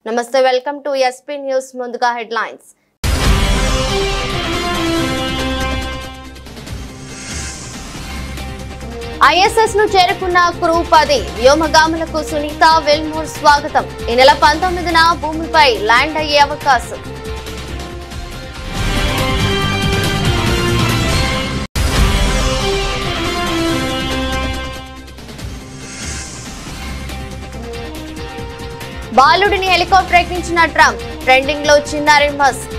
నమస్తే welcome to SP news ముందుగా headlines ISS ను చేరుకున్న క్రూ 10 వ్యోమగాములకు సునీత విల్మోర్ స్వాగతం ఈ నెల 19న భూమిపై ల్యాండ్ అయ్యే అవకాశం బాలుడిని హెలికాప్టర్ ఎక్కించిన ట్రంప్ ట్రెండింగ్ లో చిన్నారి మస్క్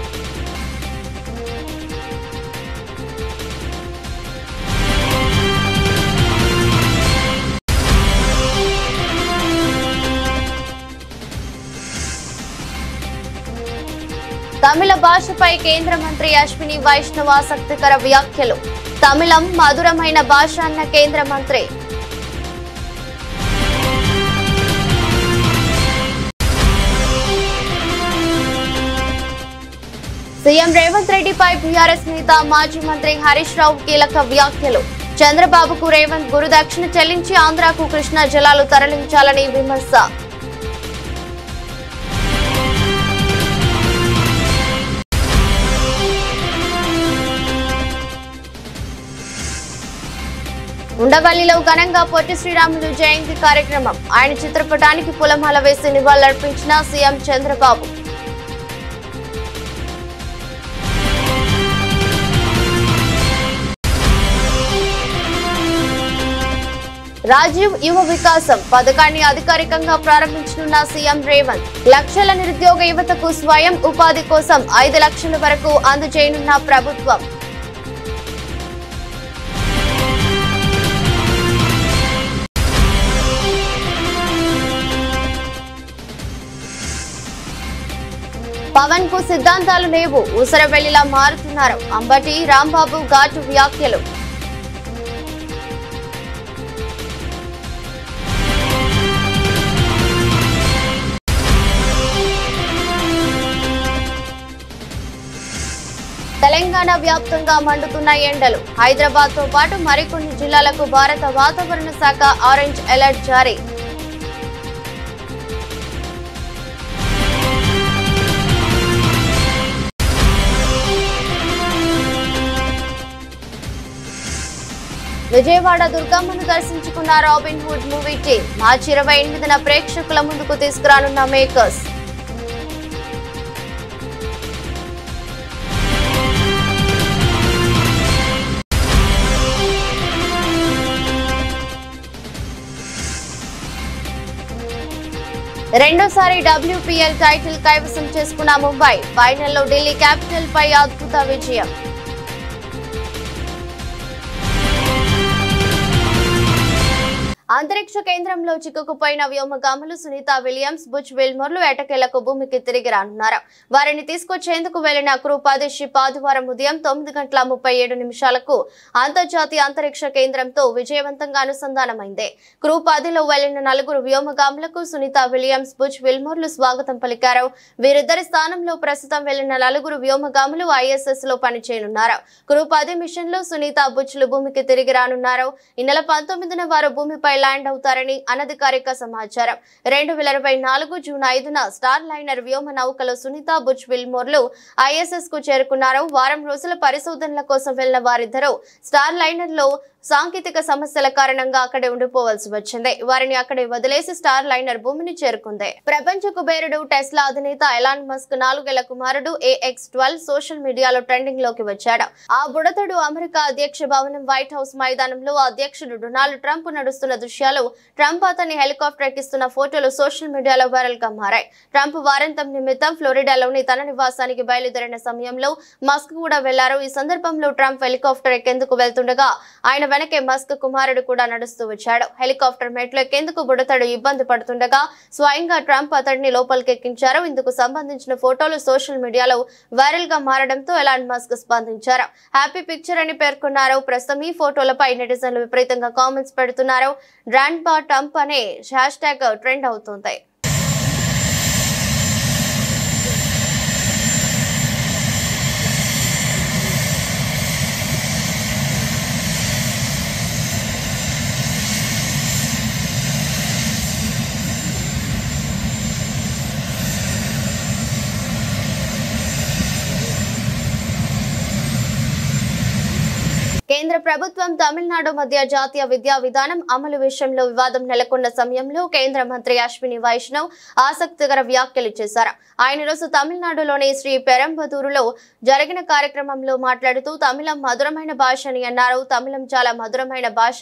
తమిళ భాషపై కేంద్ర మంత్రి అశ్విని వైష్ణవ్ ఆసక్తికర వ్యాఖ్యలు తమిళం మధురమైన భాష అన్న కేంద్ర మంత్రి సీఎం రేవంత్ రెడ్డిపై బీఆర్ఎస్ నేత మాజీ మంత్రి హరీష్ రావు కీలక వ్యాఖ్యలు చంద్రబాబుకు రేవంత్ గురుదక్షిణ చెల్లించి ఆంధ్రాకు కృష్ణా జలాలు తరలించాలని విమర్శ ఉండవల్లిలో ఘనంగా పొట్టి శ్రీరాములు జయంతి కార్యక్రమం ఆయన చిత్రపటానికి పూలమాల వేసి నివాళులర్పించిన సీఎం చంద్రబాబు రాజీవ్ యువ వికాసం పథకాన్ని అధికారికంగా ప్రారంభించనున్న సీఎం రేవంత్ లక్షల నిరుద్యోగ యువతకు స్వయం ఉపాధి కోసం 5 లక్షల వరకు అందజేయనున్న ప్రభుత్వం పవన్ కు సిద్ధాంతాలు లేవు ఊసరవెల్లిలా మారుతున్నారు అంబటి రాంబాబు ఘాటు వ్యాఖ్యలు తెలంగాణ వ్యాప్తంగా మండుతున్న ఎండలు హైదరాబాద్ తో పాటు మరికొన్ని జిల్లాలకు భారత వాతావరణ శాఖ ఆరెంజ్ అలర్ట్ జారీ విజయవాడ దుర్గమ్మను దర్శించుకున్న రాబిన్ హుడ్ మూవీ టీం మార్చి 28న ప్రేక్షకుల ముందుకు తీసుకురానున్న మేకర్స్ రెండోసారి WPL టైటిల్ కైవసం చేసుకున్న ముంబై ఫైనల్లో ఢిల్లీ క్యాపిటల్ పై అద్భుత విజయం అంతరిక్ష కేంద్రంలో చిక్కుకుపోయిన వ్యోమగాములు సునీత విలియమ్స్ బుచ్ విల్మోర్లు ఎటకేలకు భూమికి తిరిగి రానున్నారు వారిని తీసుకొచ్చేందుకు వెళ్లిన క్రూ 10 షిప్ ఆదివారం ఉదయం 9:37 అంతర్జాతీయ అంతరిక్ష కేంద్రంతో విజయవంతంగా అనుసంధానమైంది క్రూ 10లో వెళ్లిన 4 వ్యోమగాములకు సునీత విలియమ్స్ బుచ్ విల్మోర్లు స్వాగతం పలికారు వీరిద్దరి స్థానంలో ప్రస్తుతం వెళ్లిన 4 వ్యోమగాములు ISS లో పనిచేయనున్నారు క్రూ 10 మిషన్ లో సునీత బుచ్లు భూమికి తిరిగి రానున్నారు ఈ నెల 19న వారు భూమిపై ల్యాండ్ అవుతారని అనధికారిక సమాచారం 2024 జూన్ 5న స్టార్ లైనర్ వ్యోమ నౌకలో సునీత బుచ్ విల్మోర్లు ISS కు చేరుకున్నారు వారం రోజుల పరిశోధనల కోసం వెళ్లిన వారిద్దరూ స్టార్ లైనర్ లో సాంకేతిక సమస్యల కారణంగా అక్కడే ఉండిపోవాల్సి వచ్చింది వారిని అక్కడే వదిలేసి స్టార్ లైనర్ భూమిని చేరుకుంది ప్రపంచ కుబేరుడు టెస్లా అధినేత ఎలాన్ మస్క్ 4 ఏళ్ల కుమారుడు AX12 సోషల్ మీడియాలో ట్రెండింగ్ లోకి వచ్చాడు ఆ బుడతడు అమెరికా అధ్యక్ష భవనం వైట్ హౌస్ మైదానంలో అధ్యక్షుడు డొనాల్డ్ ట్రంప్ నడుస్తున్న దృశ్యాలు ట్రంప్ అతన్ని హెలికాప్టర్ ఎక్కిస్తున్న ఫోటోలు సోషల్ మీడియాలో వైరల్ గా మారాయి ట్రంప్ వారాంతం నిమిత్తం ఫ్లోరిడాలోని తన నివాసానికి బయలుదేరిన సమయంలో మస్క్ కూడా వెళ్లారు ఈ సందర్భంలో ట్రంప్ హెలికాప్టర్ ఎక్కేందుకు వెళ్తుండగా ఆయన వెనకే మస్క్ కుమారుడు కూడా నడుస్తూ వచ్చాడు హెలికాప్టర్ మెట్లు ఎక్కేందుకు బుడతడు ఇబ్బంది పడుతుండగా స్వయంగా ట్రంప్ అతడిని లోపలికి ఎక్కించారు ఇందుకు సంబంధించిన ఫోటోలు సోషల్ మీడియాలో వైరల్ గా మారడంతో ఎలాన్ మస్క్ స్పందించారు హ్యాపీ పిక్చర్ అని పేర్కొన్నారు ప్రస్తుతం ఈ ఫోటోలపై నెటిజన్లు విపరీతంగా కామెంట్స్ పెడుతున్నారు గ్రాండ్ పా ట్రంప్ అనే హ్యాష్ ట్యాగ్ ట్రెండ్ అవుతుంది ప్రభుత్వం తమిళనాడు మధ్య జాతీయ విద్యా విధానం అమలు విషయంలో వివాదం నెలకొన్న సమయంలో కేంద్ర మంత్రి అశ్విని వైష్ణవ్ ఆసక్తికర వ్యాఖ్యలు చేశారు. ఆయన రోజు తమిళనాడులోని శ్రీ పెరంబదూరులో జరిగిన కార్యక్రమంలో మాట్లాడుతూ తమిళం మధురమైన భాష అని అన్నారు. తమిళం చాలా మధురమైన భాష,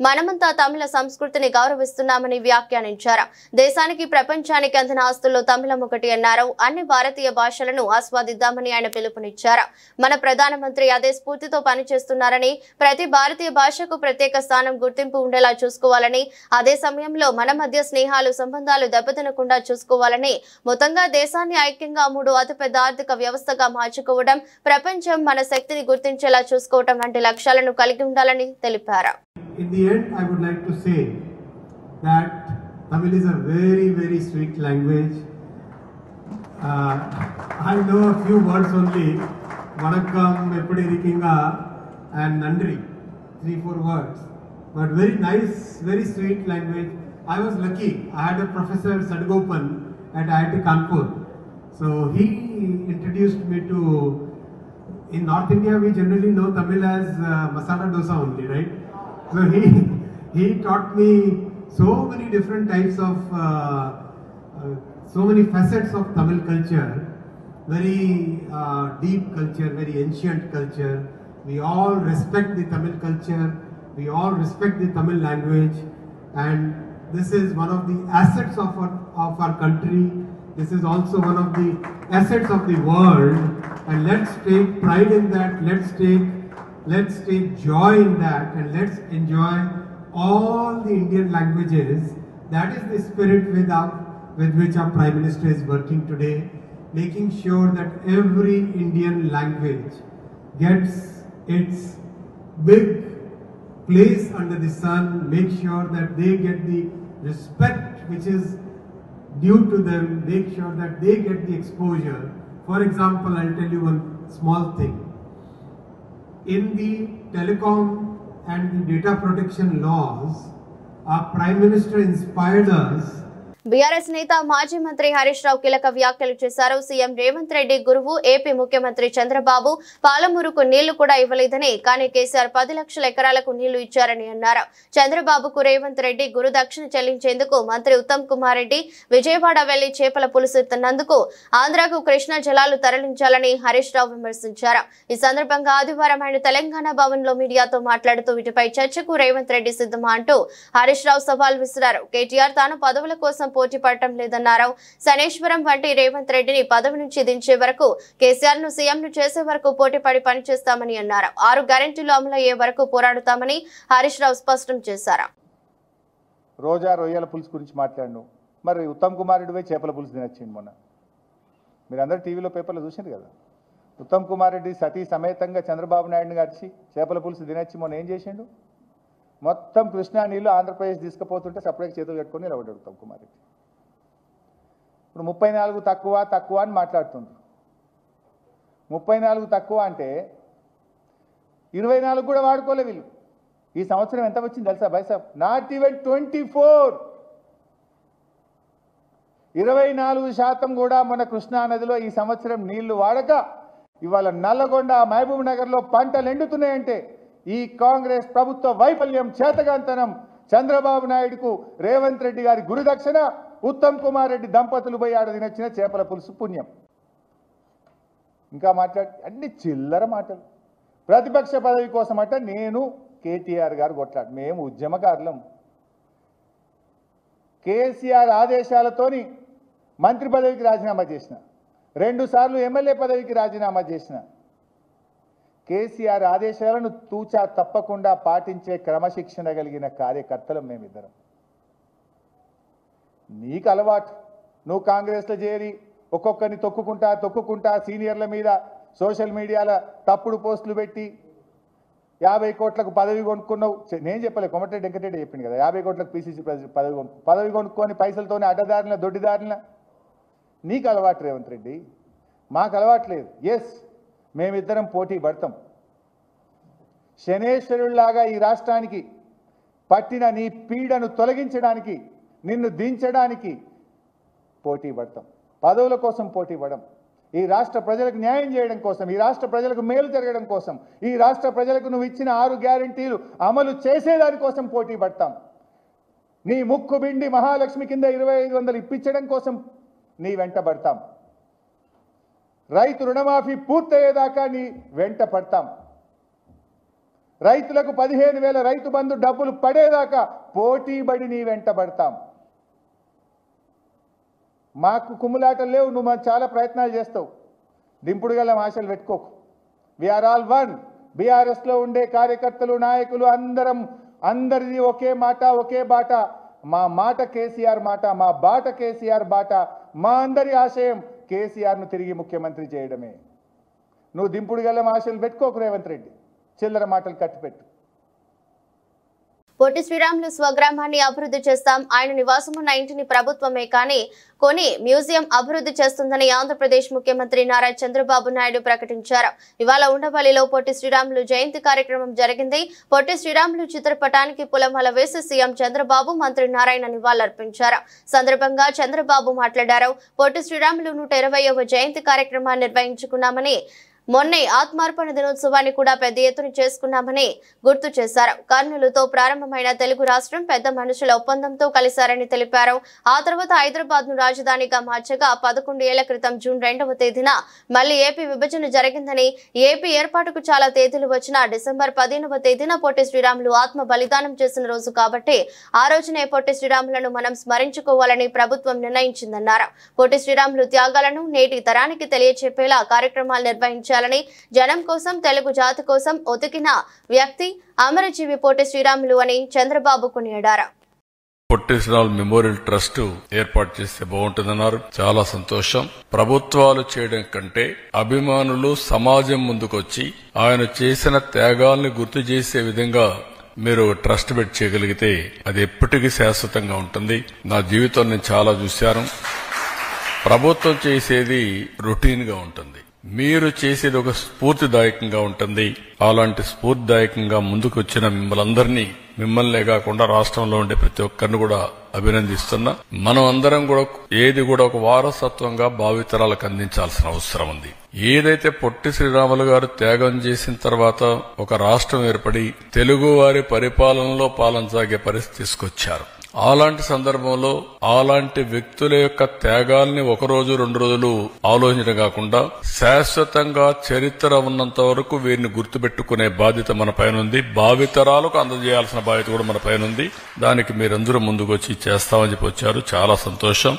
మనమంతా తమిళ సంస్కృతిని గౌరవిస్తున్నామని వ్యాఖ్యానించారు. దేశానికి ప్రపంచానికి అందిన ఆస్తుల్లో తమిళం ఒకటి అన్నారు. అన్ని భారతీయ భాషలను ఆస్వాదిద్దామని ఆయన పిలుపునిచ్చారు. మన ప్రధానమంత్రి అదే స్ఫూర్తితో పనిచేస్తున్నారని, ప్రతి భారతీయ భాషకు ప్రత్యేక స్థానం గుర్తింపు ఉండేలా చూసుకోవాలని, అదే సమయంలో మన మధ్య స్నేహాలు సంబంధాలు దెబ్బతినకుండా చూసుకోవాలని, మొత్తంగా దేశాన్ని ఐక్యంగా 3 అతిపెద్ద ఆర్థిక వ్యవస్థగా మార్చుకోవడం, ప్రపంచం మన శక్తిని గుర్తించేలా చూసుకోవడం వంటి లక్ష్యాలను కలిగి ఉండాలని తెలిపారు. In the end, I would like to say that Tamil is a very, very sweet language. I know a few words only. Vanakkam, eppadi irukkinga and nandri, 3-4 words, but very nice, very sweet language. I was lucky. I had a professor Sadgopan at IIT Kanpur, so he introduced me to. In North India, we generally know Tamil as masala dosa only, right? So he taught me so many different types of so many facets of Tamil culture, very deep culture, very ancient culture. We all respect the Tamil culture, we all respect the Tamil language, and this is one of the assets of our country. This is also one of the assets of the world, and let's take pride in that, let's take joy in that, and let's enjoy all the Indian languages. That is the spirit with which our Prime Minister is working today, making sure that every Indian language gets its big place under the sun, make sure that they get the respect which is due to them, make sure that they get the exposure. For example, I'll tell you one small thing. In the telecom and the data protection laws, our Prime Minister inspired us. BRS నేత మాజీ మంత్రి హరీష్ రావు కీలక వ్యాఖ్యలు చేశారు. CM Revanth Reddy గురువు AP ముఖ్యమంత్రి చంద్రబాబు పాలమూరుకు నీళ్లు కూడా ఇవ్వలేదని, కానీ కేసీఆర్ 10 లక్షల ఎకరాలకు నీళ్లు ఇచ్చారని అన్నారు. చంద్రబాబుకు రేవంత్ రెడ్డి గురు దక్షిణ చెల్లించేందుకు మంత్రి ఉత్తమ్ కుమార్ రెడ్డి విజయవాడ వెళ్లి చేపల పులుసు తిన్నందుకు ఆంధ్రాకు కృష్ణా జలాలు తరలించాలని హరీష్ రావు విమర్శించారు. ఈ సందర్భంగా ఆదివారం ఆయన తెలంగాణ భవన్ లో మీడియాతో మాట్లాడుతూ వీటిపై చర్చకు రేవంత్ రెడ్డి సిద్ధమా అంటూ హరీష్ రావు సవాల్ విసిరారు. కేటీఆర్ తాను పదవుల కోసం పోటీ పడటం లేదన్నారు. శనేశ్వరం వంటి రేవంత్ రెడ్డిని పదవి నుంచి దించే వరకు, కేసీఆర్ ను సీఎం ను చేసే వరకు పోటీపడి పనిచేస్తామని అన్నారు. 6 గ్యారెంటీలు అమలయ్యే వరకు పోరాడుతామని హరీష్ రావు స్పష్టం చేశారు. రోజా రొయ్యల పులుసు గురించి మాట్లాడు, మరి ఉత్తమ్ కుమార్ రెడ్డి పోయి చేపల పులుసు తినొచ్చింది. మొన్న మీరందరూ టీవీలో పేపర్లో చూసారు కదా, ఉత్తమ్ కుమార్ రెడ్డి సతీ సమేతంగా చంద్రబాబు నాయుడుని కలిసి చేపల పులుసు తినొచ్చి మొన్న ఏం చేసిండు? మొత్తం కృష్ణా నీళ్లు ఆంధ్రప్రదేశ్ తీసుకుపోతుంటే సపరేట్ చేతులు కట్టుకొని నిలబడ్డాడు ఉత్తమ్ కుమార్ రెడ్డి. ఇప్పుడు 34 తక్కువ అని మాట్లాడుతుండ్రు. 34 తక్కువ అంటే 24 కూడా వాడుకోలే వీళ్ళు. ఈ సంవత్సరం ఎంత వచ్చింది తెలుసా బైసాబ్? Not even 24. 24% కూడా మన కృష్ణా నదిలో ఈ సంవత్సరం నీళ్లు వాడక ఇవాళ నల్లగొండ, మహబూబ్ నగర్లో పంటలు ఎండుతున్నాయంటే ఈ కాంగ్రెస్ ప్రభుత్వ వైఫల్యం, చేతగాంతనం, చంద్రబాబు నాయుడుకు రేవంత్ రెడ్డి గారి గురుదక్షిణ, ఉత్తమ్ కుమార్ రెడ్డి దంపతులు పోయి ఆడ తినొచ్చిన చేపల పులుసు పుణ్యం. ఇంకా అన్ని చిల్లర మాటలు. ప్రతిపక్ష పదవి కోసం అట నేను కేటీఆర్ గారు కొట్లాడు, మేము ఉద్యమకారులం. కేసీఆర్ ఆదేశాలతోని మంత్రి పదవికి రాజీనామా చేసిన, 2 సార్లు ఎమ్మెల్యే పదవికి రాజీనామా చేసిన. కేసీఆర్ ఆదేశాలను తూచా తప్పకుండా పాటించే క్రమశిక్షణ కలిగిన కార్యకర్తలం మేమిద్దరం. నీకు అలవాటు, నువ్వు కాంగ్రెస్లో చేరి ఒక్కొక్కరిని తొక్కుకుంటా సీనియర్ల మీద సోషల్ మీడియాలో తప్పుడు పోస్టులు పెట్టి 50 కోట్లకు పదవి కొనుక్కున్నావు. నేను చెప్పలే, కొమటిరెడ్డి వెంకటరెడ్డి చెప్పింది కదా, 50 కోట్లకు పీసీసీ పదవి కొనుక్కొని పైసలతోనే అడ్డదారిన దొడ్డిదారిన. నీకు అలవాటు రేవంత్ రెడ్డి, మాకు అలవాట్లేదు. ఎస్, మేమిద్దరం పోటీ పడతాం. శనేశ్వరుల్లాగా ఈ రాష్ట్రానికి పట్టిన నీ పీడను తొలగించడానికి, నిన్ను దించడానికి పోటీ పడతాం. పదవుల కోసం పోటీ పడం. ఈ రాష్ట్ర ప్రజలకు న్యాయం చేయడం కోసం, ఈ రాష్ట్ర ప్రజలకు మేలు జరగడం కోసం, ఈ రాష్ట్ర ప్రజలకు నువ్వు ఇచ్చిన 6 గ్యారెంటీలు అమలు చేసేదానికోసం పోటీ పడతాం. నీ ముక్కు బిండి మహాలక్ష్మి కింద 2500 ఇప్పించడం కోసం నీ వెంట పడతాం. రైతు రుణమాఫీ పూర్తయ్యేదాకా నీ వెంట పడతాం. రైతులకు 15,000 రైతు బంధు డబ్బులు పడేదాకా పోటీబడి నీ వెంట పడతాం. మాకు కుమ్ములాటలు లేవు, నువ్వు చాలా ప్రయత్నాలు చేస్తావు, దింపుడు గల ఆశలు పెట్టుకోకు. We are all one. బీఆర్ఎస్లో ఉండే కార్యకర్తలు, నాయకులు అందరిది ఒకే మాట, ఒకే బాట. మా మాట కేసీఆర్ మాట, మా బాట కేసీఆర్ బాట. మా అందరి ఆశయం కేసీఆర్ను తిరిగి ముఖ్యమంత్రి చేయడమే. నువ్వు దింపుడు గల ఆశలు పెట్టుకోకు రేవంత్ రెడ్డి, చిల్లర మాటలు కట్టిపెట్టు. పొట్టి శ్రీరాములు స్వగ్రామాన్ని అభివృద్ధి చేస్తాం, ఆయన నివాసం ఉన్న ఇంటిని ప్రభుత్వమే కానీ కొని మ్యూజియం అభివృద్ధి చేస్తుందని ఆంధ్రప్రదేశ్ ముఖ్యమంత్రి నారా చంద్రబాబు నాయుడు ప్రకటించారు. ఇవాళ ఉండవల్లిలో పొట్టి శ్రీరాములు జయంతి కార్యక్రమం జరిగింది. పొట్టి శ్రీరాములు చిత్రపటానికి పూలమాల వేసి సీఎం చంద్రబాబు, మంత్రి నారాయణ నివాళులర్పించారు. సందర్భంగా చంద్రబాబు మాట్లాడారు. పొట్టి శ్రీరాములు 120వ జయంతి కార్యక్రమాన్ని నిర్వహించుకున్నామని, మొన్నే ఆత్మార్పణ దినోత్సవాన్ని కూడా పెద్ద ఎత్తున చేసుకున్నామని గుర్తు చేశారు. కర్నూలుతో ప్రారంభమైన తెలుగు రాష్ట్రం పెద్ద మనుషుల ఒప్పందంతో కలిశారని తెలిపారు. ఆ తర్వాత హైదరాబాద్ ను రాజధానిగా మార్చగా 11 ఏళ్ల క్రితం జూన్ 2వ తేదీన మళ్లీ ఏపీ విభజన జరిగిందని, ఏపీ ఏర్పాటుకు చాలా తేదీలు వచ్చినా డిసెంబర్ 15వ తేదీన పొట్టి శ్రీరాములు ఆత్మ బలిదానం చేసిన రోజు కాబట్టి ఆ రోజునే పొట్టి శ్రీరాములను మనం స్మరించుకోవాలని ప్రభుత్వం నిర్ణయించిందన్నారు. పొట్టి శ్రీరాములు త్యాగాలను నేటి తరానికి తెలియచెప్పేలా కార్యక్రమాలు నిర్వహించారు. జనం కోసం, తెలుగు జాతి కోసం ఒతికిన వ్యక్తి అమరజీవి పొట్టి శ్రీరాములు అని చంద్రబాబు కొనియాడారు. పొట్టి శ్రీరాములు మెమోరియల్ ట్రస్ట్ ఏర్పాటు చేస్తే బాగుంటుందన్నారు. చాలా సంతోషం. ప్రభుత్వాలు చేయడం కంటే అభిమానులు, సమాజం ముందుకొచ్చి ఆయన చేసిన త్యాగాల్ని గుర్తు చేసే విధంగా మీరు ట్రస్ట్ పెట్టి చేయగలిగితే అది ఎప్పటికీ శాశ్వతంగా ఉంటుంది. నా జీవితం నేను చాలా చూశాను. ప్రభుత్వం చేసేది రొటీన్ గా ఉంటుంది, మీరు చేసేది ఒక స్ఫూర్తిదాయకంగా ఉంటుంది. అలాంటి స్ఫూర్తిదాయకంగా ముందుకు వచ్చిన మిమ్మల్నే కాకుండా రాష్ట్రంలో ఉండే ప్రతి ఒక్కరిని కూడా అభినందిస్తున్నా. మనం అందరం కూడా ఏది కూడా ఒక వారసత్వంగా భావితరాలకు అందించాల్సిన అవసరం ఉంది. ఏదైతే పొట్టి శ్రీరాములు గారు త్యాగం చేసిన తర్వాత ఒక రాష్ట్రం ఏర్పడి తెలుగు వారి పరిపాలనలో పాలన సాగే పరిస్థితి తీసుకొచ్చారు. అలాంటి సందర్భంలో అలాంటి వ్యక్తుల యొక్క త్యాగాల్ని 1 రోజు 2 రోజులు ఆలోచించడం కాకుండా శాశ్వతంగా చరిత్ర ఉన్నంత వరకు వీరిని గుర్తుపెట్టుకునే బాధ్యత మన పైన ఉంది. భావితరాలకు అందజేయాల్సిన బాధ్యత కూడా మన పైన ఉంది. దానికి మీరందరూ ముందుకొచ్చి చేస్తామని చెప్పి వచ్చారు. చాలా సంతోషం.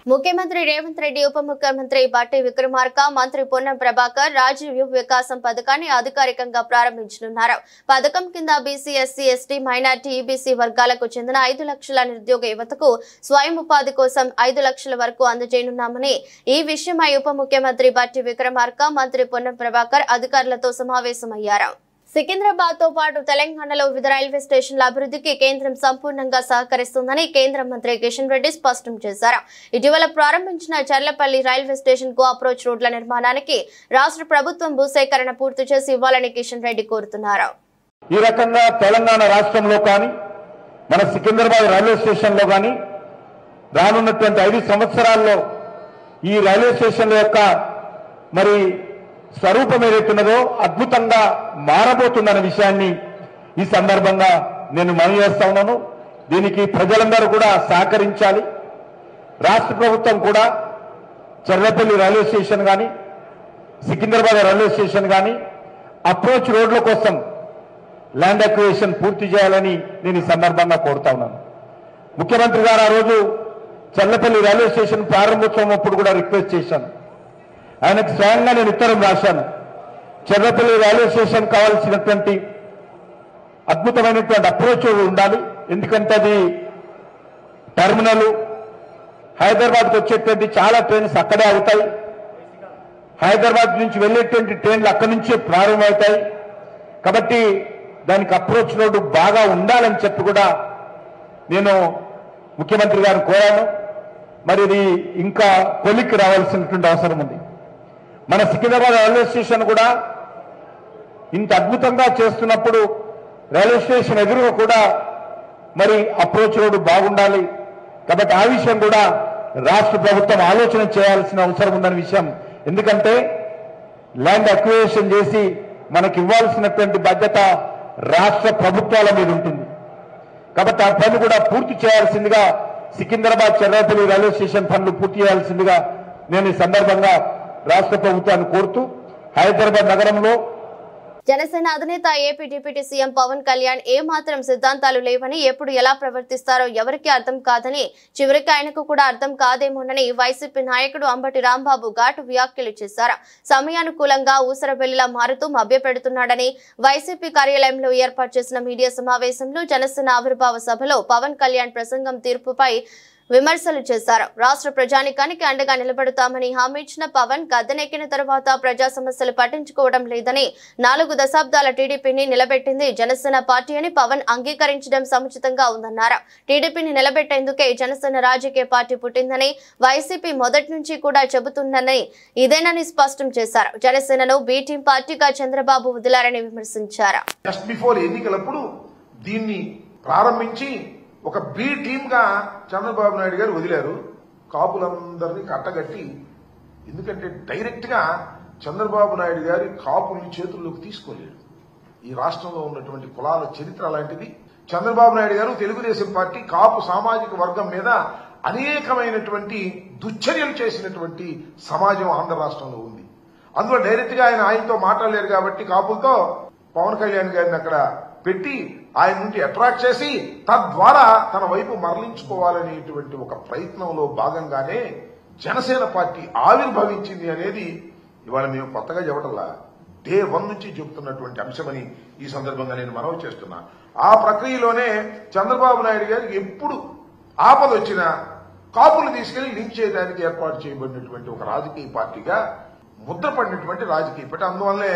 ముఖ్యమంత్రి రేవంత్ రెడ్డి, ఉప ముఖ్యమంత్రి బట్టి విక్రమార్క, మంత్రి పొన్నం ప్రభాకర్ రాజీవ్ యువ వికాసం పథకాన్ని అధికారికంగా ప్రారంభించనున్నారు. పథకం కింద BC, SC, ST, minority, EBC వర్గాలకు చెందిన 5 లక్షల నిరుద్యోగ యువతకు స్వయం ఉపాధి కోసం 5 లక్షల వరకు అందజేయనున్నామని, ఈ విషయమై ఉప ముఖ్యమంత్రి బట్టి విక్రమార్క, మంత్రి పొన్నం ప్రభాకర్ అధికారులతో సమావేశమయ్యారు. సికింద్రాబాద్ తో పాటు తెలంగాణలో వివిధ రైల్వే స్టేషన్ల అభివృద్ధికి కేంద్రం సంపూర్ణంగా సహకరిస్తుందని కేంద్ర మంత్రి కిషన్ రెడ్డి స్పష్టం చేశారు. ఇటీవల ప్రారంభించిన చర్లపల్లి రైల్వే స్టేషన్ కు అప్రోచ్ రోడ్ల నిర్మాణానికి రాష్ట్ర ప్రభుత్వం భూసేకరణ పూర్తి చేసి ఇవ్వాలని కిషన్ రెడ్డి కోరుతున్నారు. ఈ రకంగా తెలంగాణ రాష్ట్రంలో కానీ మన సికింద్రాబాద్ రైల్వే స్టేషన్ లో కానీ రానున్నటువంటి 5 సంవత్సరాల్లో ఈ రైల్వే స్టేషన్ యొక్క మరి స్వరూపం ఏదైతున్నదో అద్భుతంగా మారబోతుందన్న విషయాన్ని ఈ సందర్భంగా నేను మనవి చేస్తా ఉన్నాను. దీనికి ప్రజలందరూ కూడా సహకరించాలి. రాష్ట్ర ప్రభుత్వం కూడా చర్లపల్లి రైల్వే స్టేషన్ కానీ, సికింద్రాబాద్ రైల్వే స్టేషన్ కానీ అప్రోచ్ రోడ్ల కోసం ల్యాండ్ అక్విజిషన్ పూర్తి చేయాలని నేను ఈ సందర్భంగా కోరుతా ఉన్నాను. ముఖ్యమంత్రి గారు ఆ రోజు చర్లపల్లి రైల్వే స్టేషన్ ప్రారంభోత్సవం అప్పుడు కూడా రిక్వెస్ట్ చేశాను. ఆయనకు స్వయంగా నేను ఉత్తరం రాశాను. చర్లపల్లి రైల్వే స్టేషన్ కావాల్సినటువంటి అద్భుతమైనటువంటి అప్రోచ్ ఉండాలి. ఎందుకంటే అది టెర్మినల్, హైదరాబాద్కి వచ్చేటువంటి చాలా ట్రైన్స్ అక్కడే అవుతాయి. హైదరాబాద్ నుంచి వెళ్ళేటువంటి ట్రైన్లు అక్కడి నుంచే ప్రారంభమవుతాయి. కాబట్టి దానికి అప్రోచ్ రోడ్డు బాగా ఉండాలని చెప్పి కూడా నేను ముఖ్యమంత్రి గారిని కోరాను. మరి ఇది ఇంకా కొలిక్కి రావాల్సినటువంటి అవసరం ఉంది. మన సికింద్రాబాద్ రైల్వే స్టేషన్ కూడా ఇంత అద్భుతంగా చేస్తున్నప్పుడు రైల్వే స్టేషన్ ఎదురుగా కూడా మరి అప్రోచ్ రోడ్డు బాగుండాలి. కాబట్టి ఆ విషయం కూడా రాష్ట్ర ప్రభుత్వం ఆలోచన చేయాల్సిన అవసరం ఉందనే విషయం ఎందుకంటే ల్యాండ్ అక్విజిషన్ చేసి మనకి ఇవ్వాల్సినటువంటి బాధ్యత రాష్ట్ర ప్రభుత్వాల మీద ఉంటుంది. కాబట్టి ఆ పనులు కూడా పూర్తి చేయాల్సిందిగా, సికింద్రాబాద్ చెర్రాపల్లి రైల్వే స్టేషన్ పనులు పూర్తి చేయాల్సిందిగా నేను ఈ సందర్భంగా రాష్ట్ర ప్రభుత్వాన్ని కోరుతూ, హైదరాబాద్ నగరంలో జనసేన అధినేత AP deputy CM Pawan Kalyan ఏమాత్రం సిద్ధాంతాలు లేవని, ఎప్పుడు ఎలా ప్రవర్తిస్తారో ఎవరికీ అర్థం కాదని, చివరికి ఆయనకు కూడా అర్థం కాదేమోనని వైసీపీ నాయకుడు అంబటి రాంబాబు ఘాటు వ్యాఖ్యలు చేశారు. సమయానుకూలంగా ఊసరబెల్లిలా మారుతూ మభ్యపెడుతున్నాడని వైసీపీ కార్యాలయంలో ఏర్పాటు చేసిన మీడియా సమావేశంలో జనసేన ఆవిర్భావ సభలో పవన్ కళ్యాణ్ ప్రసంగం తీర్పుపై విమర్శలు చేశారు. రాష్ట్ర ప్రజానికానికి అండగా నిలబడతామని హామీ ఇచ్చిన పవన్ గద్దెనెక్కిన తర్వాత ప్రజా సమస్యలు పట్టించుకోవడం లేదని, 4 దశాబ్దాల టీడీపీని నిలబెట్టింది జనసేన పార్టీ అని పవన్ అంగీకరించడం సముచితంగా ఉందన్నారు. టీడీపీని నిలబెట్టేందుకే జనసేన రాజకీయ పార్టీ పుట్టిందని, వైసీపీ మొదటి నుంచి కూడా చెబుతుందని ఇదేనని స్పష్టం చేశారు. జనసేనను బి టీం పార్టీగా చంద్రబాబు వదిలారని విమర్శించారు. జస్ట్ బిఫోర్ ఎన్నికలప్పుడు దీన్ని ప్రారంభించి ఒక బి టీమ్ గా చంద్రబాబు నాయుడు గారు వదిలారు. కాపులందరినీ కట్టగట్టి, ఎందుకంటే డైరెక్ట్ గా చంద్రబాబు నాయుడు గారి కాపుల్ని చేతుల్లోకి తీసుకోలేరు. ఈ రాష్ట్రంలో ఉన్నటువంటి కులాల చరిత్ర అలాంటిది. చంద్రబాబు నాయుడు గారు తెలుగుదేశం పార్టీ కాపు సామాజిక వర్గం మీద అనేకమైనటువంటి దుశ్చర్యలు చేసినటువంటి సమాజం ఆంధ్ర రాష్ట్రంలో ఉంది. అందులో డైరెక్ట్ గా ఆయనతో మాట్లాడలేరు కాబట్టి కాపులతో పవన్ కళ్యాణ్ గారిని అక్కడ పెట్టి ఆయన నుండి అట్రాక్ట్ చేసి తద్వారా తన వైపు మరలించుకోవాలనేటువంటి ఒక ప్రయత్నంలో భాగంగానే జనసేన పార్టీ ఆవిర్భవించింది అనేది ఇవాళ మేము కొత్తగా చెప్పటల్లా, డే 1 నుంచి చెబుతున్నటువంటి అంశమని ఈ సందర్భంగా నేను మనవి చేస్తున్నా. ఆ ప్రక్రియలోనే చంద్రబాబు నాయుడు గారికి ఎప్పుడు ఆపద వచ్చినా కాపులు తీసుకెళ్లి లింక్ చేయడానికి ఏర్పాటు చేయబడినటువంటి ఒక రాజకీయ పార్టీగా ముద్రపడినటువంటి రాజకీయ పార్టీ. అందువల్లే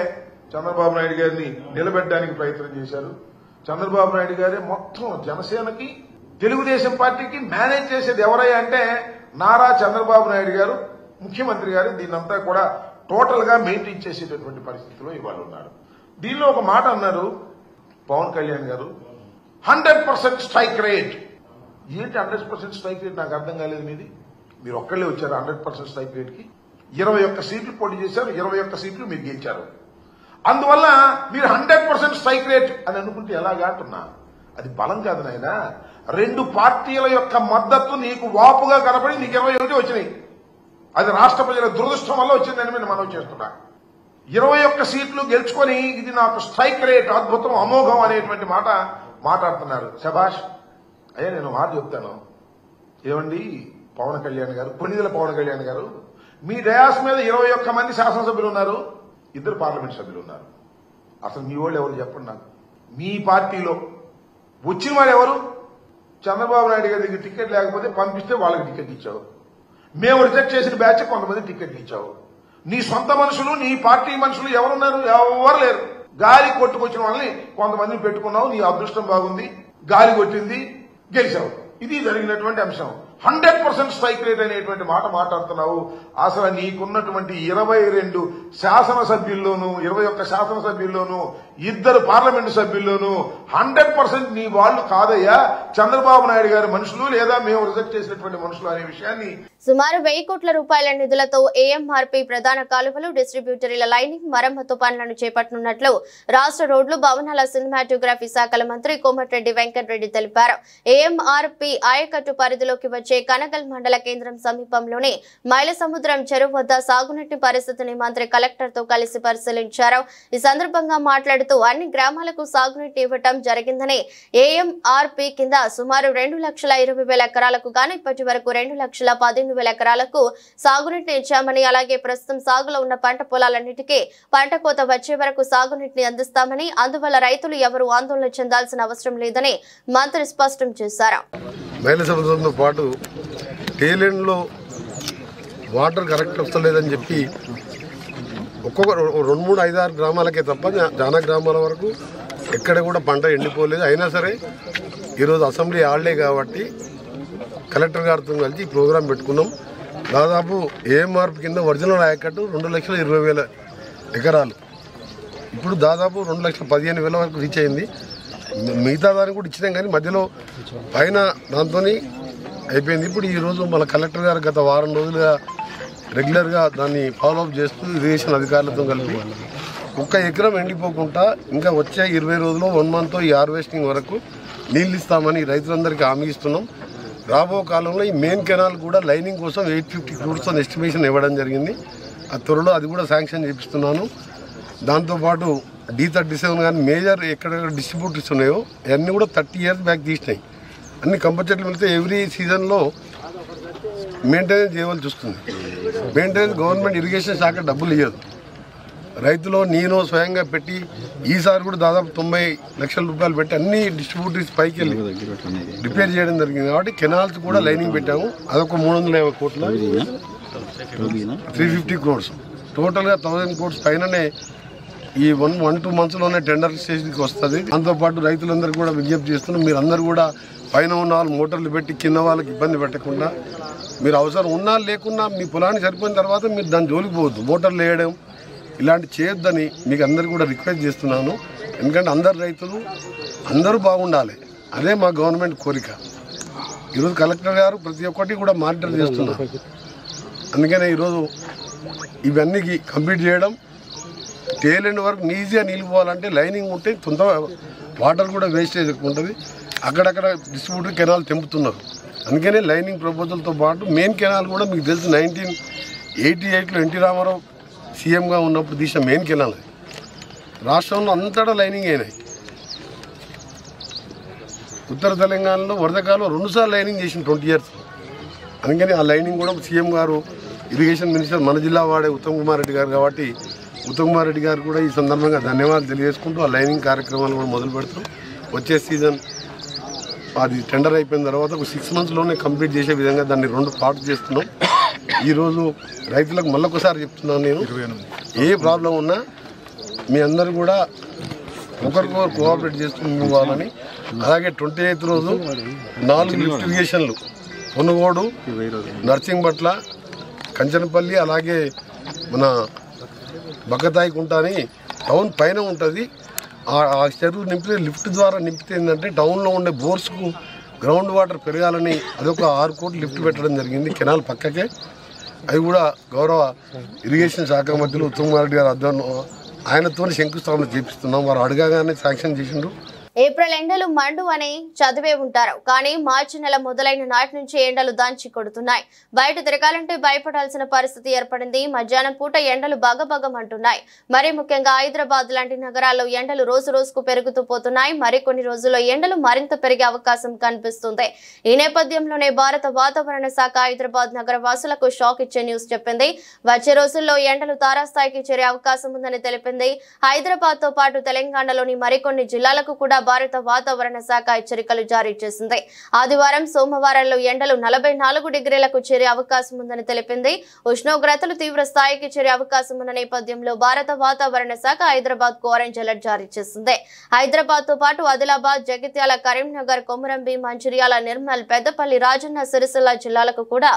చంద్రబాబు నాయుడు గారిని నిలబెట్టడానికి ప్రయత్నం చేశారు. చంద్రబాబు నాయుడు గారే మొత్తం జనసేనకి తెలుగుదేశం పార్టీకి మేనేజ్ చేసేది ఎవరయ్యా అంటే నారా చంద్రబాబు నాయుడు గారు, ముఖ్యమంత్రి గారు దీన్నంతా కూడా టోటల్ గా మెయింటైన్ చేసేటటువంటి పరిస్థితిలో ఇవాళ ఉన్నారు. దీనిలో ఒక మాట అన్నారు పవన్ కళ్యాణ్ గారు, 100% స్ట్రైక్ రేట్. ఏంటి 100% స్ట్రైక్ రేట్? నాకు అర్థం కాలేదు. మీరు ఒక్కళ్ళే వచ్చారు 100% స్ట్రైక్ రేట్ కి. 21 సీట్లు పోటీ చేశారు, 21 సీట్లు మీరు గెలిచారు. అందువల్ల మీరు 100% స్ట్రైక్ రేట్ అని అనుకుంటే ఎలాగా అంటున్నా? అది బలం కాదు నాయన. 2 పార్టీల యొక్క మద్దతు నీకు వాపుగా కనపడి నీకు 21 వచ్చినాయి. అది రాష్ట్ర ప్రజల దురదృష్టం వల్ల వచ్చిందని నేను మనవి చేస్తున్నా. 21 సీట్లు గెలుచుకొని ఇది నాకు స్ట్రైక్ రేట్, అద్భుతం, అమోఘం అనేటువంటి మాట మాట్లాడుతున్నారు. శభాష్ అయ్యా. నేను మాట చెప్తాను. ఏమండి పవన్ కళ్యాణ్ గారు, కొన్నిదల పవన్ కళ్యాణ్ గారు, మీ డయాస్ మీద 21 మంది శాసనసభ్యులు ఉన్నారు, 2 పార్లమెంట్ సభ్యులు ఉన్నారు. అసలు మీ వాళ్ళు ఎవరు చెప్పండి నాకు. మీ పార్టీలో వచ్చిన వాడు ఎవరు? చంద్రబాబు నాయుడు గారి దగ్గర టికెట్ లేకపోతే పంపిస్తే వాళ్ళకి టికెట్ ఇచ్చావు. మేము రిజెక్ట్ చేసిన బ్యాచ్ కొంతమంది టికెట్ ఇచ్చావు. నీ సొంత మనుషులు, నీ పార్టీ మనుషులు ఎవరున్నారు? ఎవరు లేరు. గాలి కొట్టుకొచ్చిన వాళ్ళని కొంతమందిని పెట్టుకున్నావు. నీ అదృష్టం బాగుంది, గాలి కొట్టింది, గెలిచావు. ఇది జరిగినటువంటి అంశం. 100% స్ట్రైక్ రేట్ అనేటువంటి మాట మాట్లాడుతున్నావు. అసలు నీకున్నటువంటి 22 శాసనసభ్యుల్లోనూ 21 శాసనసభ్యుల్లోనూ 2 పార్లమెంటు సభ్యుల్లోనూ 100% నీ వాళ్ళు కాదయ్యా చంద్రబాబు నాయుడు గారి మనుషులు, లేదా మేము రిజెక్ట్ చేసినటువంటి మనుషులు అనే విషయాన్ని. సుమారు 1000 కోట్ల రూపాయల నిధులతో ఏఎంఆర్పీ ప్రధాన కాలువలు, డిస్ట్రిబ్యూటరీల లైనింగ్, మరమ్మతు పనులను చేపట్టనున్నట్లు రాష్ట్ర రోడ్లు, భవనాల, సినిమాటోగ్రఫీ శాఖల మంత్రి కోమటిరెడ్డి వెంకటరెడ్డి తెలిపారు. ఏఎంఆర్పీ ఆయకట్టు పరిధిలోకి వచ్చే కనగల్ మండల కేంద్రం సమీపంలోని మైలసముద్రం చెరువు వద్ద సాగునీటి పరిస్థితిని మంత్రి కలెక్టర్ తో కలిసి పరిశీలించారు. ఈ సందర్భంగా మాట్లాడుతూ అన్ని గ్రామాలకు సాగునీటి ఇవ్వటం జరిగిందని, ఏఎంఆర్పీ కింద సుమారు 2,20,000 ఎకరాలకు గాను ఇప్పటి వరకు 2,15,000 ఎకరాలకు సాగునీటిని ఇచ్చామని, అలాగే ప్రస్తుతం సాగులో ఉన్న పంట పొలాలన్నిటికీ పంట కోత వచ్చే వరకు సాగునీటిని అందిస్తామని, అందువల్ల రైతులు ఎవరూ ఆందోళన చెందాల్సిన అవసరం లేదని మంత్రి స్పష్టం చేశారు. మైలసముద్రంతో పాటు టేలెండ్లో వాటర్ కరెక్ట్ వస్తలేదని చెప్పి ఒక్కొక్క 2, 3, 5, 6 గ్రామాలకే తప్ప చాలా గ్రామాల వరకు ఎక్కడ కూడా పంట ఎండిపోలేదు. అయినా సరే ఈరోజు అసెంబ్లీ హాలిడే కాబట్టి కలెక్టర్ గారితో కలిసి ఈ ప్రోగ్రాం పెట్టుకున్నాం. దాదాపు ఏఎంఆర్పీ కింద ఒరిజినల్ ఆయకట్టు 2,20,000 ఎకరాలు. ఇప్పుడు దాదాపు 2,15,000 వరకు రీచ్ అయింది. మిగతా దానికి కూడా ఇచ్చినాం కానీ మధ్యలో పైన దాంతో అయిపోయింది. ఇప్పుడు ఈరోజు మన కలెక్టర్ గారు గత వారం రోజులుగా రెగ్యులర్గా దాన్ని ఫాలోఅప్ చేస్తూ ఇరిగేషన్ అధికారులతో కలిపి 1 ఎకరం ఎండిపోకుండా ఇంకా వచ్చే 20 రోజుల్లో 1 మంత్ ఈ హార్వెస్టింగ్ వరకు నీళ్ళు ఇస్తామని రైతులందరికీ హామీ ఇస్తున్నాం. రాబో కాలంలో ఈ మెయిన్ కెనాల్ కూడా లైనింగ్ కోసం 850 crores ఎస్టిమేషన్ ఇవ్వడం జరిగింది. ఆ త్వరలో అది కూడా శాంక్షన్ చేపిస్తున్నాను. దాంతోపాటు D37 కానీ మేజర్ ఎక్కడెక్కడ డిస్ట్రిబ్యూటర్స్ ఉన్నాయో అవన్నీ కూడా 30 years బ్యాక్ తీసినాయి. అన్ని కంపల్సరీ వెళ్తే ఎవ్రీ సీజన్లో మెయింటెనెన్స్ చేయవలసి వస్తుంది. మెయింటెనెన్స్ గవర్నమెంట్ ఇరిగేషన్ శాఖ డబ్బులు ఇవ్వదు. రైతులు నేను స్వయంగా పెట్టి ఈసారి కూడా దాదాపు 90 లక్షల రూపాయలు పెట్టి అన్ని డిస్ట్రిబ్యూటర్స్ పైకి వెళ్ళి రిపేర్ చేయడం జరిగింది. కాబట్టి కెనాల్స్ కూడా లైనింగ్ పెట్టాము. అదొక 350 కోట్ల 350 crores టోటల్గా 1000 crores పైననే ఈ 1-2 monthsలోనే టెండర్ స్టేజ్కి వస్తుంది. దాంతోపాటు రైతులందరూ కూడా విజ్ఞప్తి చేస్తున్నాం, మీరు అందరూ కూడా పైన ఉన్న వాళ్ళు మోటార్లు పెట్టి కింద వాళ్ళకి ఇబ్బంది పెట్టకుండా, మీరు అవసరం ఉన్నా లేకున్నా మీ పొలాన్ని సరిపోయిన తర్వాత మీరు దాన్ని జోలికి పోవద్దు. మోటార్లు వేయడం ఇలాంటి చేయొద్దని మీకు అందరు కూడా రిక్వెస్ట్ చేస్తున్నాను. ఎందుకంటే అందరు రైతులు అందరూ బాగుండాలి, అదే మా గవర్నమెంట్ కోరిక. ఈరోజు కలెక్టర్ గారు ప్రతి ఒక్కటి కూడా మానిటర్ చేస్తున్నారు. అందుకనే ఈరోజు ఇవన్నీ కంప్లీట్ చేయడం, టేల్ ఎండ్ వరకు ఈజీగా నీళ్ళు పోవాలంటే లైనింగ్ ఉంటే తొందర వాటర్ కూడా వేస్టేజ్ ఎక్కువ ఉంటుంది. అక్కడక్కడ డిస్ట్రిబ్యూటర్ కెనాల్ తెంపుతున్నారు. అందుకనే లైనింగ్ ప్రపోజల్తో పాటు మెయిన్ కెనాల్ కూడా మీకు తెలుసు 1988లో ఎన్టీ రామారావు సీఎంగా ఉన్నప్పుడు తీసిన మెయిన్ కెనాల్. రాష్ట్రంలో అంతటా లైనింగ్ అయినాయి. ఉత్తర తెలంగాణలో వరదకాలం 2 సార్లు లైనింగ్ చేసిన 20 years. అందుకని ఆ లైనింగ్ కూడా సీఎం గారు ఇరిగేషన్ మినిస్టర్ మన జిల్లా వాడే ఉత్తమ్ కుమార్ రెడ్డి గారు కాబట్టి ఉత్తమ్ కుమార్ రెడ్డి గారు కూడా ఈ సందర్భంగా ధన్యవాదాలు తెలియజేసుకుంటూ ఆ లైనింగ్ కార్యక్రమాలు కూడా మొదలు పెడుతున్నాం. వచ్చే సీజన్ అది టెండర్ అయిపోయిన తర్వాత ఒక 6 monthsలోనే కంప్లీట్ చేసే విధంగా దాన్ని 2 parts చేస్తున్నాం. ఈరోజు రైతులకు మళ్ళొకసారి చెప్తున్నాను, నేను ఏ ప్రాబ్లం ఉన్నా మీ అందరూ కూడా ఒకరికొకరు కోఆపరేట్ చేస్తూ పోవాలని. అలాగే 28th రోజు 4 లిఫ్ట్ ఇరిగేషన్లు పొనుగోడు, నర్సింగ్పట్ల, కంచనపల్లి, అలాగే మన బక్కతాయి కుంట అని టౌన్ పైన ఉంటుంది. ఆ చెరువు నింపితే లిఫ్ట్ ద్వారా నింపితే ఏంటంటే టౌన్లో ఉండే బోర్స్కు గ్రౌండ్ వాటర్ పెరగాలని అదొక 6 కోట్లు లిఫ్ట్ పెట్టడం జరిగింది కెనాల్ పక్కకే. అవి కూడా గౌరవ ఇరిగేషన్ శాఖ మంత్రులు ఉత్తమ్ కుమార్ రెడ్డి గారు అధ్వర్యంలో ఆయనతో శంకుస్థాపన చేపిస్తున్నాం. వారు అడగానే శాంక్షన్ చేసిండ్రు. ఏప్రిల్ ఎండలు మండు అని చదివే ఉంటారు, కానీ మార్చి నెల మొదలైన నాటి నుంచి ఎండలు దంచి కొడుతున్నాయి. బయట తిరగాలంటే భయపడాల్సిన పరిస్థితి ఏర్పడింది. మధ్యాహ్నం పూట ఎండలు బగబగమంటున్నాయి. మరీ ముఖ్యంగా హైదరాబాద్ లాంటి నగరాల్లో ఎండలు రోజు రోజుకు పెరుగుతూ పోతున్నాయి. మరికొన్ని రోజుల్లో ఎండలు మరింత పెరిగే అవకాశం కనిపిస్తుంది. ఈ నేపథ్యంలోనే భారత వాతావరణ శాఖ హైదరాబాద్ నగర వాసులకు షాక్ ఇచ్చే న్యూస్ చెప్పింది. వచ్చే రోజుల్లో ఎండలు తారాస్థాయికి చేరే అవకాశం ఉందని తెలిపింది. హైదరాబాద్ తో పాటు తెలంగాణలోని మరికొన్ని జిల్లాలకు కూడా భారత వాతావరణ శాఖ హెచ్చరికలు జారీ చేసింది. ఆదివారం, సోమవారంలో ఎండలు 44 degreeలకు చేరే అవకాశం ఉందని తెలిపింది. ఉష్ణోగ్రతలు తీవ్ర స్థాయికి చేరే అవకాశం ఉన్న నేపథ్యంలో భారత వాతావరణ శాఖ హైదరాబాద్ కు ఆరెంజ్ అలర్ట్ జారీ చేసింది. హైదరాబాద్ తో పాటు ఆదిలాబాద్, జగిత్యాల, కరీంనగర్, కొమురంభీం, మంచిర్యాల, నిర్మల్, పెద్దపల్లి, రాజన్న సిరిసిల్ల జిల్లాలకు కూడా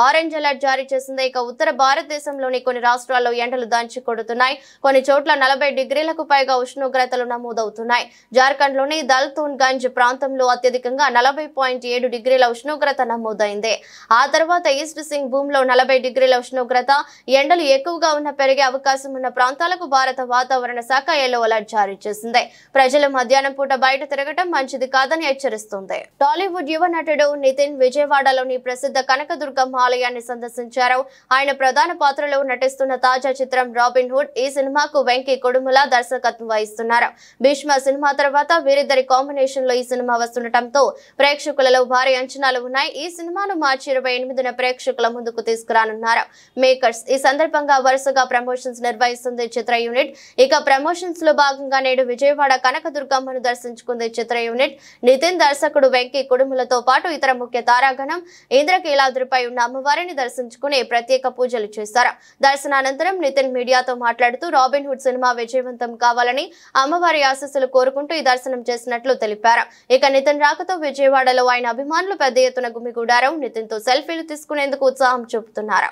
ఆరెంజ్ అలర్ట్ జారీ చేసింది. ఇక ఉత్తర భారతదేశంలోని కొన్ని రాష్ట్రాల్లో ఎండలు దంచి కొడుతున్నాయి. కొన్ని చోట్ల 40 degreeలకు పైగా ఉష్ణోగ్రతలు నమోదవుతున్నాయి. జార్ఖండ్ లోని దల్తోన్ గంజ్ ప్రాంతంలో అత్యధికంగా 40.7 degreeల ఉష్ణోగ్రత నమోదైంది. ఆ తర్వాత ఈస్ట్ సింగ్ భూమిలో 40 degreeల ఉష్ణోగ్రత. ఎండలు ఎక్కువగా ఉన్న పెరిగే అవకాశం ఉన్న ప్రాంతాలకు భారత వాతావరణ శాఖ ఎల్లో అలర్ట్ జారీ చేసింది. ప్రజలు మధ్యాహ్నం పూట బయట తిరగటం మంచిది కాదని హెచ్చరిస్తుంది. టాలీవుడ్ యువ నటుడు నితిన్ విజయవాడలోని ప్రసిద్ధ కనకదుర్గమ్మ ఆలయాన్ని సందర్శించారు. ఆయన ప్రధాన పాత్రలో నటిస్తున్న తాజా చిత్రం రాబిన్ హుడ్. ఈ సినిమాకు వెంకీ కొడుముల దర్శకత్వం వహిస్తున్నారు. భీష్మ సినిమా తర్వాత వీరిద్దరి కాంబినేషన్ లో ఈ సినిమా వస్తుండటంతో ప్రేక్షకులలో భారీ అంచనాలు ఉన్నాయి. ఈ సినిమాను మార్చి 28న ప్రేక్షకుల ముందుకు తీసుకురానున్నారు మేకర్స్. ఈ సందర్భంగా వరుసగా ప్రమోషన్స్ నిర్వహిస్తుంది చిత్ర యూనిట్. ఇక ప్రమోషన్స్ లో భాగంగా నేడు విజయవాడ కనకదుర్గమ్మను దర్శించుకుంది చిత్ర యూనిట్. నితిన్ దర్శకుడు వెంకీ కుడుములతో పాటు ఇతర ముఖ్య తారాగణం ఇంద్రకీలాద్రిపై ఉన్న అమ్మవారిని దర్శించుకుని ప్రత్యేక పూజలు చేశారు. దర్శనానంతరం నితిన్ మీడియాతో మాట్లాడుతూ రాబిన్ హుడ్ సినిమా విజయవంతం కావాలని అమ్మవారి ఆశీస్సులు కోరుకుంటూ ఈ దర్శనం చేసినట్లు తెలిపారు. ఇక నితిన్ రాకతో విజయవాడలో ఆయన అభిమానులు పెద్ద ఎత్తున గుమిగూడారు. నితిన్ తో సెల్ఫీలు తీసుకునేందుకు ఉత్సాహం చూపుతున్నారు.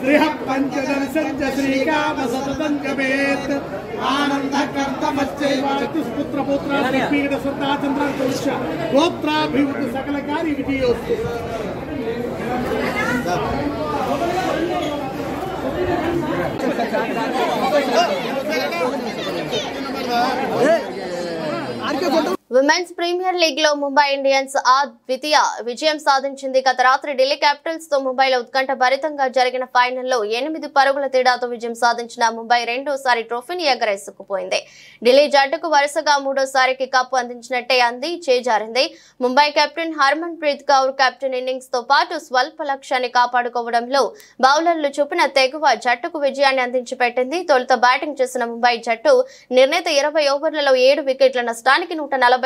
श्रीहपञ्चदर्शञ्च श्रीकामसततं जपेत् आनन्दकर्तमश्चैवातिस्पुत्रपुत्रापीडसुताचन्द्रदोष गोत्राभिवृद्धि सकलकार्य विजयोस्तु। విమెన్స్ ప్రీమియర్ లీగ్ లో ముంబై ఇండియన్స్ ద్వితీయ విజయం సాధించింది. గత రాత్రి ఢిల్లీ క్యాపిటల్స్ తో ముంబైలో ఉత్కంఠ భరితంగా జరిగిన ఫైనల్లో 8 పరుగుల తేడాతో విజయం సాధించిన ముంబై రెండోసారి ట్రోఫీని ఎగరేసుకుపోయింది. ఢిల్లీ జట్టుకు వరుసగా మూడోసారికి కప్పు అందించినట్టే అంది చేజారింది. Mumbai captain Harmanpreet Kaur captain innings తో పాటు స్వల్ప లక్ష్యాన్ని కాపాడుకోవడంలో బౌలర్లు చూపిన తెగువ జట్టుకు విజయాన్ని అందించి పెట్టింది. తొలుత బ్యాటింగ్ చేసిన ముంబై జట్టు నిర్ణీత 20 ఓవర్లలో 7 వికెట్ల నష్టానికి 149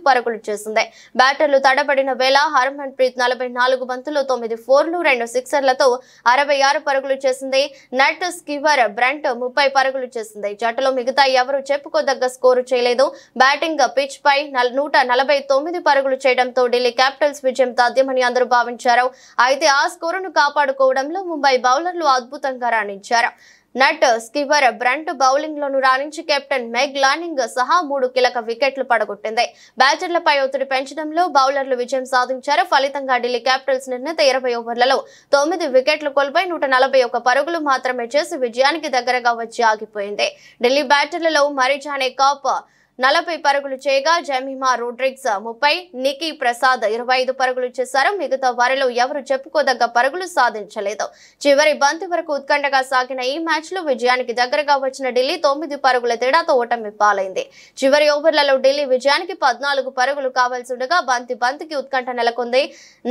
పరుగులు చేసింది. బ్యాటర్లు తడబడిన వేళ హర్మన్ ప్రీత్ 44 బంతుల్లో 9 ఫోర్లు 2 సిక్సర్లతో 66 పరుగులు చేసింది. నట్ స్కివర్ బ్రంట్ 30 పరుగులు చేసింది. జట్టులో మిగతా ఎవరు చెప్పుకోదగ్గ స్కోరు చేయలేదు. బ్యాటింగ్ పిచ్ పై 149 పరుగులు చేయడంతో ఢిల్లీ క్యాపిటల్స్ విజయం తథ్యమని అందరూ భావించారు. అయితే ఆ స్కోరును కాపాడుకోవడంలో ముంబై బౌలర్లు అద్భుతంగా రాణించారు. నట్ స్కివర్ బ్రంట్ బౌలింగ్ లోను రాణించి కెప్టెన్ మెగ్ లానింగ్ సహా 3 కీలక వికెట్లు పడగొట్టింది. బ్యాటర్లపై ఒత్తిడి పెంచడంలో బౌలర్లు విజయం సాధించారు. ఫలితంగా ఢిల్లీ క్యాపిటల్స్ నిర్ణీత 20 ఓవర్లలో 9 వికెట్లు కోల్పోయి 141 పరుగులు మాత్రమే చేసి విజయానికి దగ్గరగా వచ్చి ఆగిపోయింది. ఢిల్లీ బ్యాటర్లలో మరిజానే కాప్ 40 పరుగులు చేయగా జమీమా రోడ్రిగ్స్ 30, నికీ ప్రసాద్ 25 పరుగులు చేశారు. మిగతా వారిలో ఎవరు చెప్పుకోదగ్గ పరుగులు సాధించలేదు. చివరి బంతి వరకు ఉత్కంఠగా సాగిన ఈ మ్యాచ్ లో విజయానికి దగ్గరగా వచ్చిన ఢిల్లీ 9 పరుగుల తేడాతో ఓటమి పాలైంది. చివరి ఓవర్లలో ఢిల్లీ విజయానికి 14 పరుగులు కావాల్సి ఉండగా బంతికి ఉత్కంఠ నెలకొంది.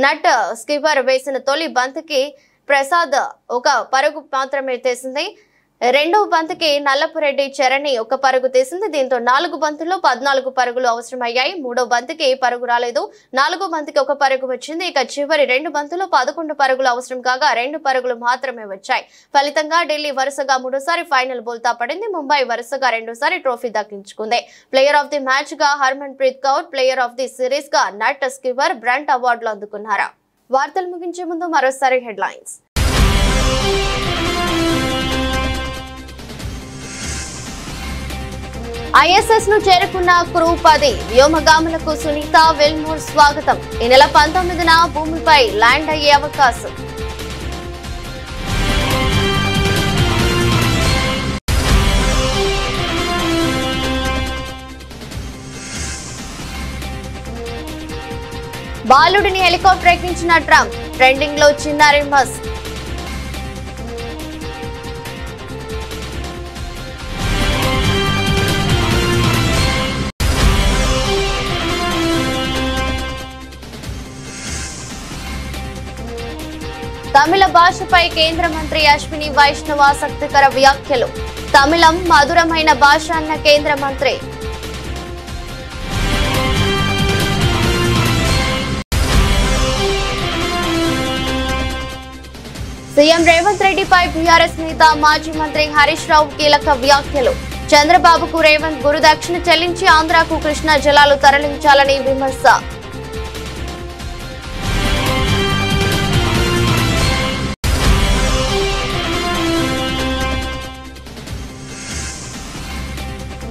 నట్ స్కివర్ వేసిన తొలి బంతికి ప్రసాద్ 1 పరుగు మాత్రమే తీసింది. రెండవ బంతికి నల్లపురెడ్డి చరణి 1 పరుగు తీసింది. దీంతో 4 బంతుల్లో 14 పరుగులు అవసరమయ్యాయి. మూడో బంతికి పరుగు రాలేదు. 4వ బంతికి 1 పరుగు వచ్చింది. ఇక చివరి 2 బంతుల్లో 11 పరుగులు అవసరం కాగా 2 పరుగులు మాత్రమే వచ్చాయి. ఫలితంగా ఢిల్లీ వరుసగా 3సారి ఫైనల్ బోల్తా పడింది. ముంబై వరుసగా 2సారి ట్రోఫీ దక్కించుకుంది. ప్లేయర్ ఆఫ్ ది మ్యాచ్ గా Harman Preet Kaur, player of the series గా నట్ స్కివర్ బ్రంట్ అవార్డులు అందుకున్నారు. వార్తలు ముగించే ముందు మరోసారి హెడ్లైన్స్. ఐఎస్ఎస్ ను చేరుకున్న క్రూ 10 వ్యోమగాములకు సునీత విల్మోర్ స్వాగతం. ఈ నెల 19న భూమిపై ల్యాండ్ అయ్యే అవకాశం. బాలుడిని హెలికాప్టర్ ఎక్కించిన ట్రంప్, ట్రెండింగ్ లో చిన్నారి మస్క్. తమిళ భాషపై కేంద్ర మంత్రి అశ్విని వైష్ణవ్ ఆసక్తికర వ్యాఖ్యలు. తమిళం మధురమైన భాష అన్న కేంద్ర మంత్రి. సీఎం రేవంత్ రెడ్డిపై బీఆర్ఎస్ నేత మాజీ మంత్రి హరీష్ రావు కీలక వ్యాఖ్యలు. చంద్రబాబుకు రేవంత్ గురుదక్షిణ చెల్లించి ఆంధ్రాకు కృష్ణా జలాలు తరలించాలని విమర్శ.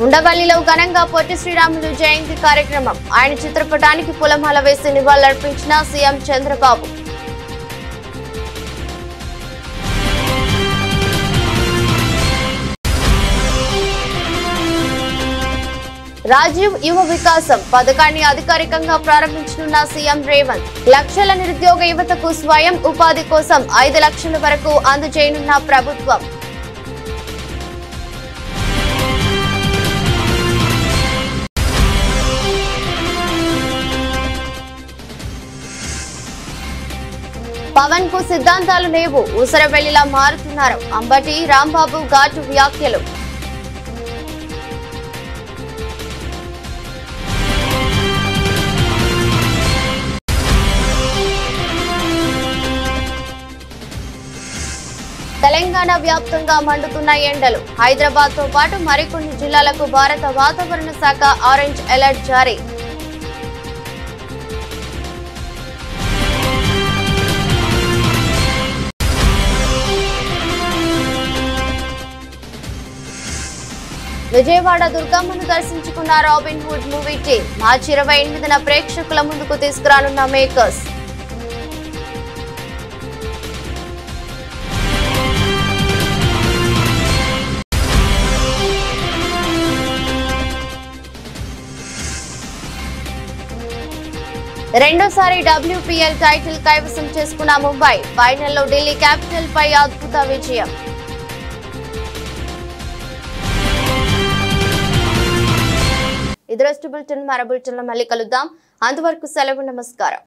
ఉండవల్లిలో ఘనంగా పొట్టి శ్రీరాములు జయంతి కార్యక్రమం. ఆయన చిత్రపటానికి పూలమాల వేసి నివాళులర్పించిన సీఎం చంద్రబాబు. రాజీవ్ యువ వికాసం పథకాన్ని అధికారికంగా ప్రారంభించనున్న సీఎం రేవంత్. లక్షల నిరుద్యోగ యువతకు స్వయం ఉపాధి కోసం 5 లక్షల వరకు అందజేయనున్న ప్రభుత్వం. పవన్ కు సిద్ధాంతాలు లేవు, ఊసరవెల్లిలా మారుతున్నారు. అంబటి రాంబాబు ఘాటు వ్యాఖ్యలు. తెలంగాణ వ్యాప్తంగా మండుతున్న ఎండలు. హైదరాబాద్ తో పాటు మరికొన్ని జిల్లాలకు భారత వాతావరణ శాఖ ఆరెంజ్ అలర్ట్ జారీ. విజయవాడ దుర్గమ్మను దర్శించుకున్న రాబిన్ హుడ్ మూవీ టీం మార్చి 28న ప్రేక్షకుల ముందుకు తీసుకురానున్న మేకర్స్. రెండోసారి WPL టైటిల్ కైవసం చేసుకున్న ముంబై ఫైనల్లో ఢిల్లీ క్యాపిటల్ పై అద్భుత విజయం. ఇది రోజు బులెటిన్. మరో బులెటిన్లో మళ్ళీ కలుద్దాం. అంతవరకు సెలవు. నమస్కారం.